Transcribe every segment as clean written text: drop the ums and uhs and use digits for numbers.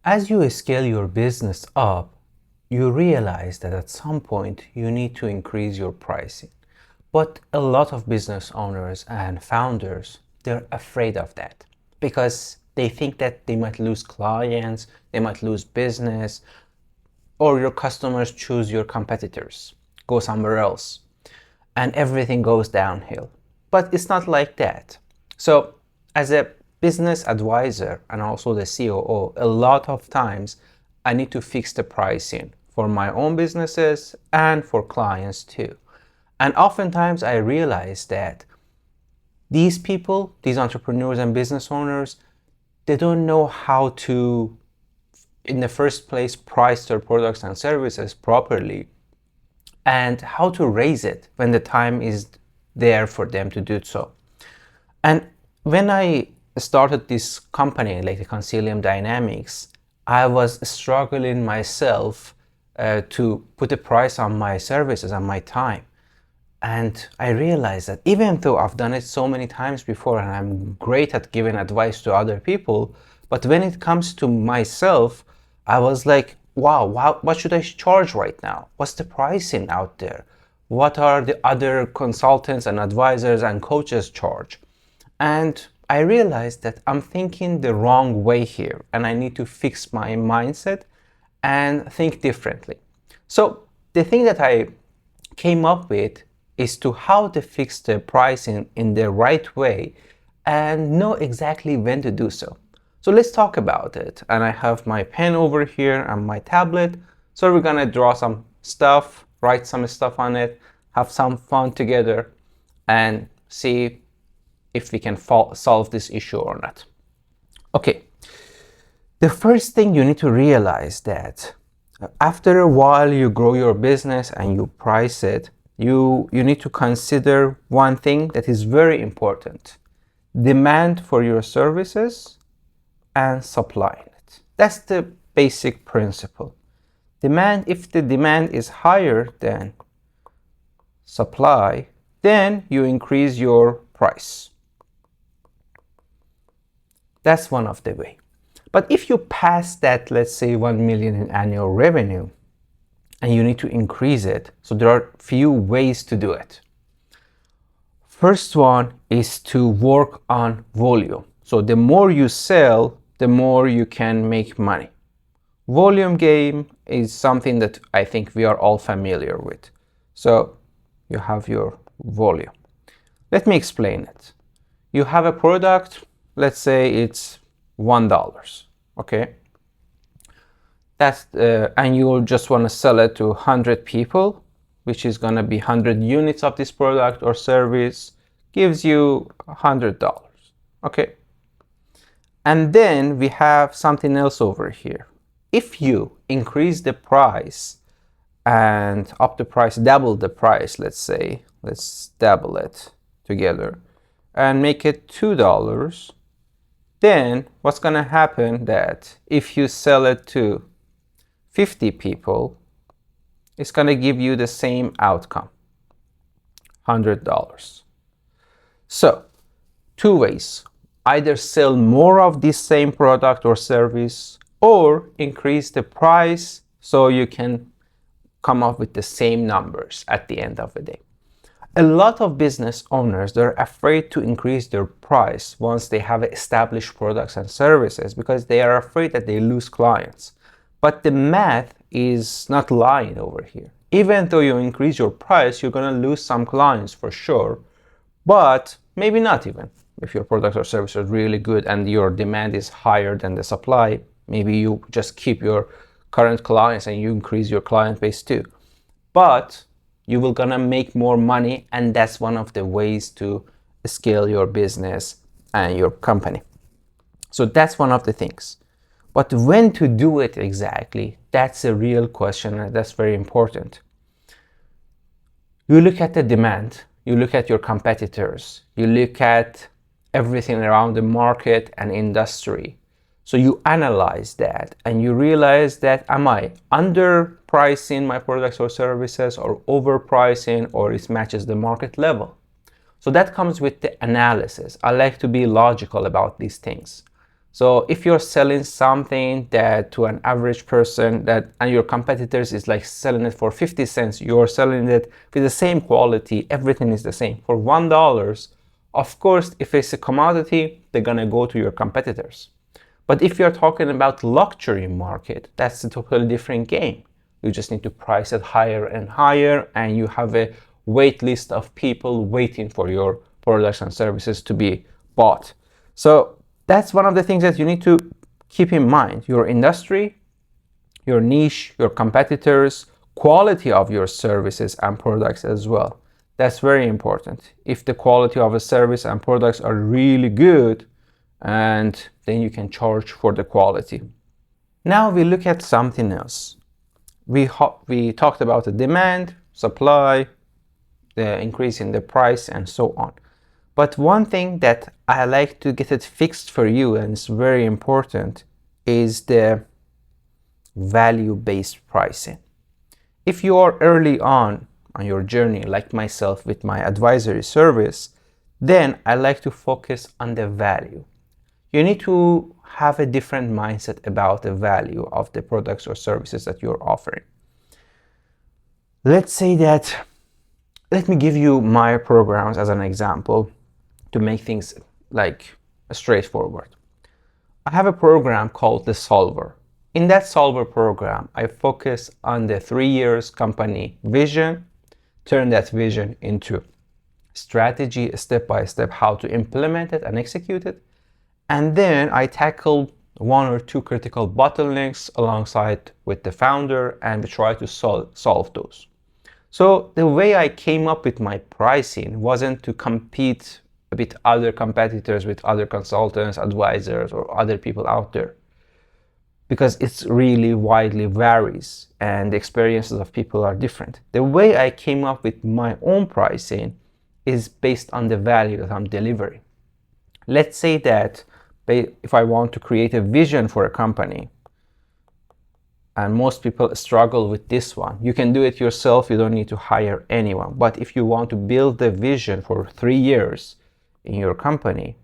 As you scale your business up, you realize that at some point you need to increase your pricing. But a lot of business owners and founders, they're afraid of that because they think that they might lose clients, they might lose business, or your customers choose your competitors, go somewhere else, and everything goes downhill. But it's not like that. So as a business advisor and also the COO, a lot of times I need to fix the pricing for my own businesses and for clients too. And oftentimes I realize that these people, these entrepreneurs and business owners, they don't know how to, in the first place, price their products and services properly and how to raise it when the time is there for them to do so. And when I started this company, like the Concilium Dynamics, I was struggling myself to put a price on my services and my time. And I realized that even though I've done it so many times before and I'm great at giving advice to other people, but when it comes to myself, I was like, wow, what should I charge right now? What's the pricing out there? What are the other consultants and advisors and coaches charge? And I realized that I'm thinking the wrong way here and I need to fix my mindset and think differently. So the thing that I came up with is to how to fix the pricing in the right way and know exactly when to do so. So let's talk about it. And I have my pen over here and my tablet. So we're gonna draw some stuff, write some stuff on it, have some fun together and see if we can solve this issue or not. Okay, the first thing you need to realize that after a while you grow your business and you price it, you need to consider one thing that is very important: demand for your services and supplying it. That's the basic principle. Demand, if the demand is higher than supply, then you increase your price. That's one of the way. But if you pass that, let's say 1 million in annual revenue, and you need to increase it, so there are few ways to do it. First one is to work on volume. So the more you sell, the more you can make money. Volume game is something that I think we are all familiar with. So you have your volume. Let me explain it. You have a product, let's say it's $1, okay? That's and you just want to sell it to 100 people, which is going to be 100 units of this product or service, gives you $100, okay? And then we have something else over here. If you increase the price and up the price, double the price, let's say, let's double it together and make it $2, then what's going to happen that if you sell it to 50 people, it's going to give you the same outcome, $100. So, two ways: either sell more of this same product or service, or increase the price so you can come up with the same numbers at the end of the day. A lot of business owners, they're afraid to increase their price once they have established products and services because they are afraid that they lose clients. But the math is not lying over here. Even though you increase your price, you're going to lose some clients for sure, but maybe not even. If your products or services are really good and your demand is higher than the supply, maybe you just keep your current clients and you increase your client base too. But you will gonna make more money, and that's one of the ways to scale your business and your company. So that's one of the things. But when to do it exactly, that's a real question, and that's very important. You look at the demand, you look at your competitors, you look at everything around the market and industry. So you analyze that and you realize that, am I underpricing my products or services or overpricing, or it matches the market level? So that comes with the analysis. I like to be logical about these things. So if you're selling something that to an average person and your competitors is like selling it for 50 cents, you're selling it with the same quality, everything is the same for $1. Of course, if it's a commodity, they're gonna go to your competitors. But if you're talking about luxury market, that's a totally different game. You just need to price it higher and higher, and you have a wait list of people waiting for your products and services to be bought. So that's one of the things that you need to keep in mind. Your industry, your niche, your competitors, quality of your services and products as well. That's very important. If the quality of a service and products are really good, and then you can charge for the quality. Now we look at something else. We talked about the demand, supply, the increase in the price, and so on. But one thing that I like to get it fixed for you, and it's very important, is the value-based pricing. If you are early on your journey, like myself with my advisory service, then I like to focus on the value. You need to have a different mindset about the value of the products or services that you're offering. Let's say that, let me give you my programs as an example to make things like straightforward. I have a program called the Solver. In that Solver program, I focus on the 3 years company vision, turn that vision into strategy, step by step, how to implement it and execute it. And then I tackle 1 or 2 critical bottlenecks alongside with the founder, and we try to solve those. So the way I came up with my pricing wasn't to compete with other competitors, with other consultants, advisors, or other people out there, because it's really widely varies and the experiences of people are different. The way I came up with my own pricing is based on the value that I'm delivering. Let's say that if I want to create a vision for a company, and most people struggle with this one, you can do it yourself, you don't need to hire anyone. But if you want to build the vision for 3 years in your company,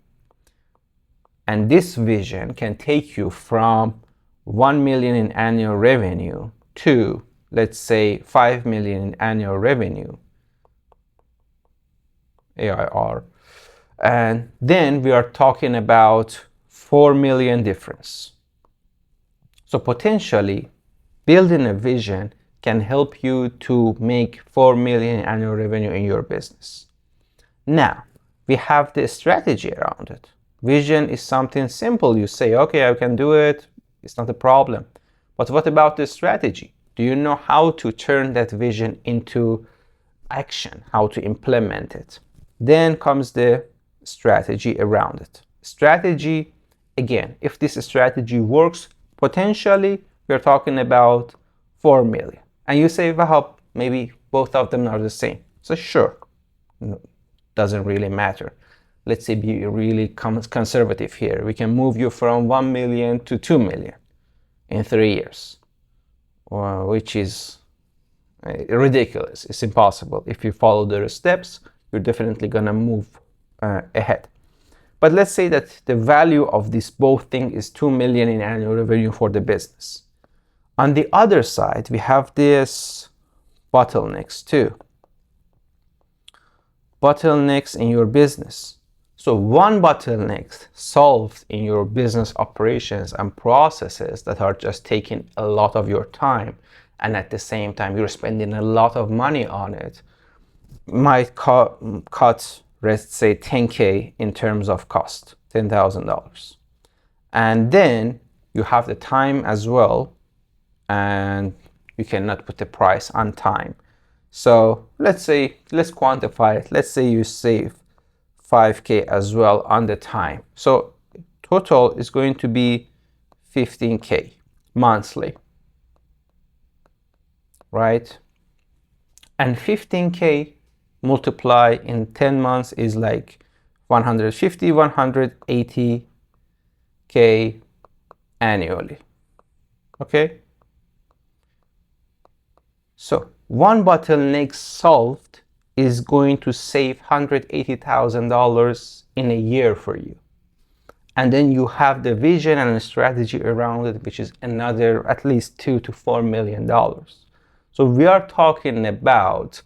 and this vision can take you from 1 million in annual revenue to, let's say, 5 million in annual revenue, AIR, and then we are talking about 4 million difference. So potentially, building a vision can help you to make 4 million annual revenue in your business. Now, we have the strategy around it. Vision is something simple. You say, okay, I can do it. It's not a problem. But what about the strategy? Do you know how to turn that vision into action, how to implement it? Then comes the strategy around it. Strategy, again, if this strategy works, potentially we're talking about 4 million. And you say, Vahab, maybe both of them are the same. So sure, doesn't really matter. Let's say be really conservative here. We can move you from 1 million to 2 million in 3 years, which is ridiculous. It's impossible. If you follow the steps, you're definitely gonna move ahead. But let's say that the value of this both thing is 2 million in annual revenue for the business. On the other side, we have this bottlenecks too. Bottlenecks in your business. So one bottleneck solved in your business operations and processes that are just taking a lot of your time, and at the same time you're spending a lot of money on it, might cut, let's say, 10K in terms of cost, $10,000. And then you have the time as well, and you cannot put the price on time. So let's quantify it. Let's say you save 5K as well on the time. So total is going to be 15K monthly, right? And 15K multiply in 10 months is like 150, 180K annually. Okay? So one bottleneck solved is going to save $180,000 in a year for you. And then you have the vision and the strategy around it, which is another at least $2 to $4 million. So we are talking about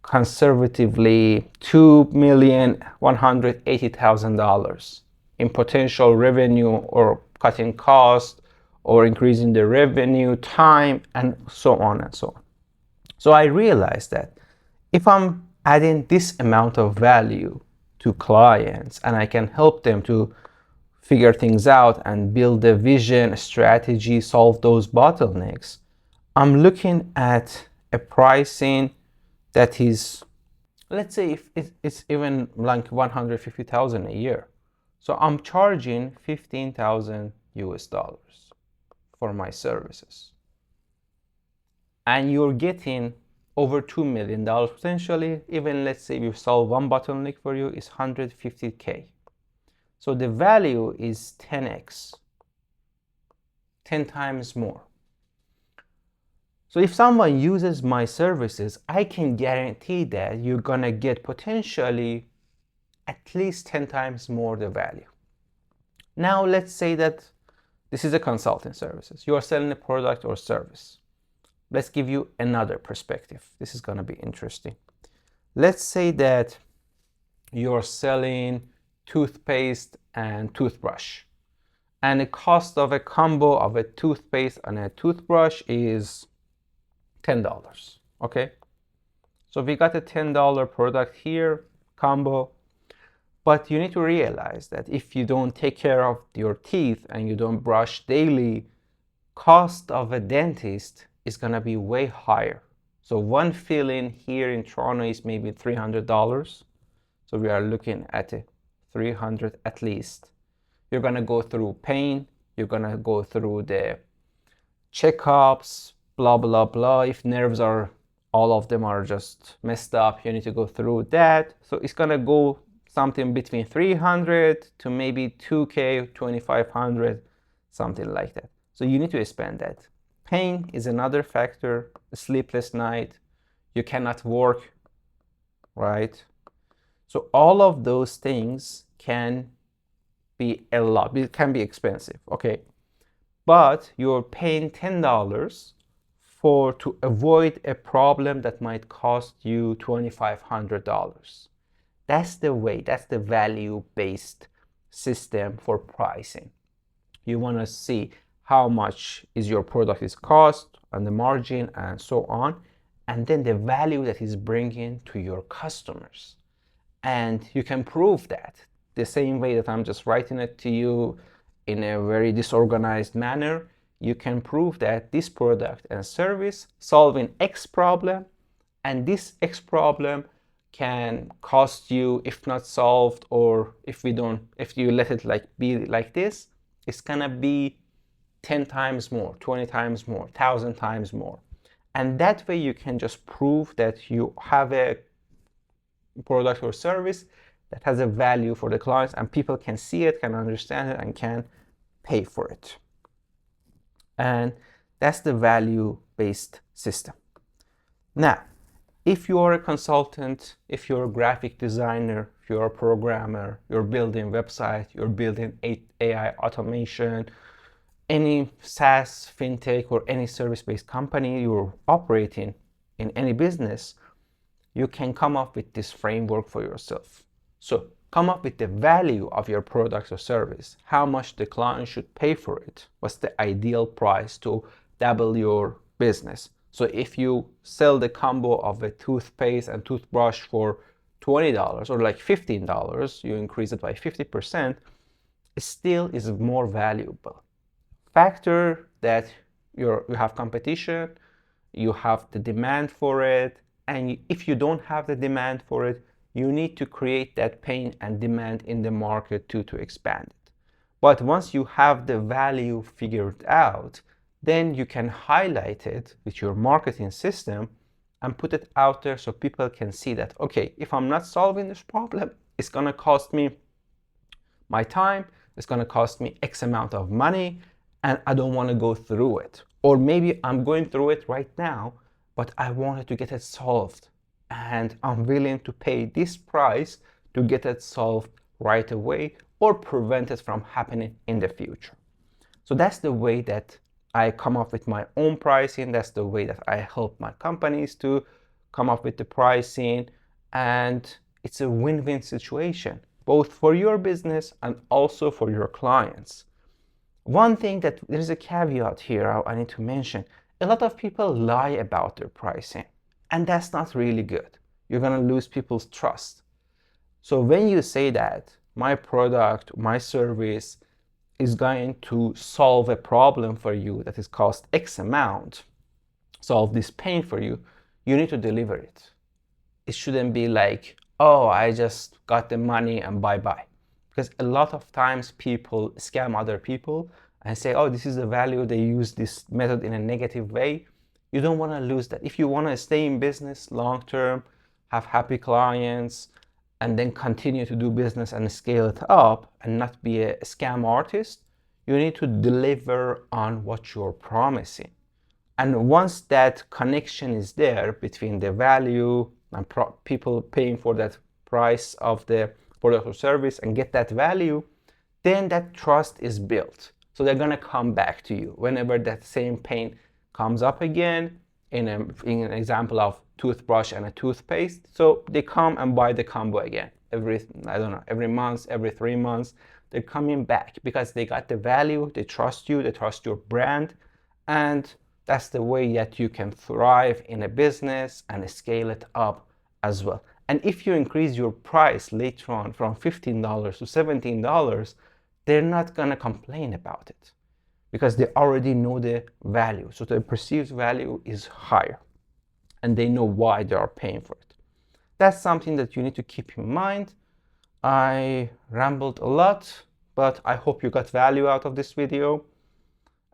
conservatively $2,180,000 in potential revenue, or cutting cost, or increasing the revenue, time, and so on and so on. So I realized that if I'm adding this amount of value to clients and I can help them to figure things out and build a vision, a strategy, solve those bottlenecks, I'm looking at a pricing that is, let's say if it's even like 150,000 a year. So I'm charging 15,000 US dollars for my services. And you're getting over $2 million potentially. Even let's say you solve one bottleneck for you is 150K. So the value is 10x, 10 times more. So if someone uses my services, I can guarantee that you're gonna get potentially at least 10 times more the value. Now let's say that this is a consulting services. You are selling a product or service. Let's give you another perspective. This is gonna be interesting. Let's say that you're selling toothpaste and toothbrush, and the cost of a combo of a toothpaste and a toothbrush is $10. Okay, so we got a $10 product here, combo. But you need to realize that if you don't take care of your teeth and you don't brush daily, cost of a dentist is gonna be way higher. So one fill-in here in Toronto is maybe $300. So we are looking at a 300 at least. You're gonna go through pain, you're gonna go through the checkups, blah, blah, blah. If nerves are, all of them are just messed up, you need to go through that. So it's gonna go something between 300 to maybe 2K, 2,500, something like that. So you need to spend that. Pain is another factor, a sleepless night, you cannot work, right? So all of those things can be a lot, it can be expensive, okay? But you're paying $10 to avoid a problem that might cost you $2,500. That's the way, that's the value-based system for pricing. You want to see how much is your product is cost and the margin and so on, and then the value that is bringing to your customers. And you can prove that the same way that I'm just writing it to you in a very disorganized manner. You can prove that this product and service solving X problem, and this X problem can cost you, if not solved, or if you let it be like this, it's gonna be 10 times more, 20 times more, 1,000 times more. And that way you can just prove that you have a product or service that has a value for the clients, and people can see it, can understand it, and can pay for it. And that's the value-based system. Now, if you are a consultant, if you're a graphic designer, if you're a programmer, you're building website, you're building AI automation, any SaaS, fintech, or any service-based company you're operating in any business, you can come up with this framework for yourself. So come up with the value of your product or service, how much the client should pay for it, what's the ideal price to double your business. So if you sell the combo of a toothpaste and toothbrush for $20 or like $15, you increase it by 50%, it still is more valuable. Factor that you have competition, you have the demand for it, and if you don't have the demand for it, you need to create that pain and demand in the market to expand it. But once you have the value figured out, then you can highlight it with your marketing system and put it out there so people can see that, okay, if I'm not solving this problem, it's gonna cost me my time, it's gonna cost me X amount of money, and I don't wanna go through it. Or maybe I'm going through it right now, but I wanted to get it solved, and I'm willing to pay this price to get it solved right away, or prevent it from happening in the future. So that's the way that I come up with my own pricing. That's the way that I help my companies to come up with the pricing. And it's a win-win situation, both for your business and also for your clients. One thing that there's a caveat here I need to mention. A lot of people lie about their pricing, and that's not really good. You're going to lose people's trust. So when you say that my product, my service is going to solve a problem for you that is cost X amount, solve this pain for you, you need to deliver it. It shouldn't be like, oh, I just got the money and bye-bye. Because a lot of times people scam other people and say, oh, this is the value, they use this method in a negative way. You don't want to lose that. If you want to stay in business long-term, have happy clients, and then continue to do business and scale it up and not be a scam artist, you need to deliver on what you're promising. And once that connection is there between the value and people paying for that price of the product or service and get that value, then that trust is built. So they're gonna come back to you whenever that same pain comes up again, in an example of toothbrush and a toothpaste. So they come and buy the combo again every month, every 3 months. They're coming back because they got the value, they trust you, they trust your brand, and that's the way that you can thrive in a business and scale it up as well. And if you increase your price later on from $15 to $17, they're not gonna complain about it because they already know the value. So the perceived value is higher and they know why they are paying for it. That's something that you need to keep in mind. I rambled a lot, but I hope you got value out of this video.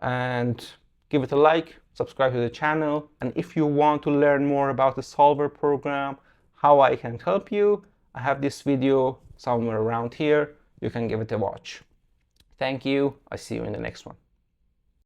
And give it a like, subscribe to the channel. And if you want to learn more about the Solver program, how I can help you, I have this video somewhere around here. You can give it a watch. Thank you. I'll see you in the next one.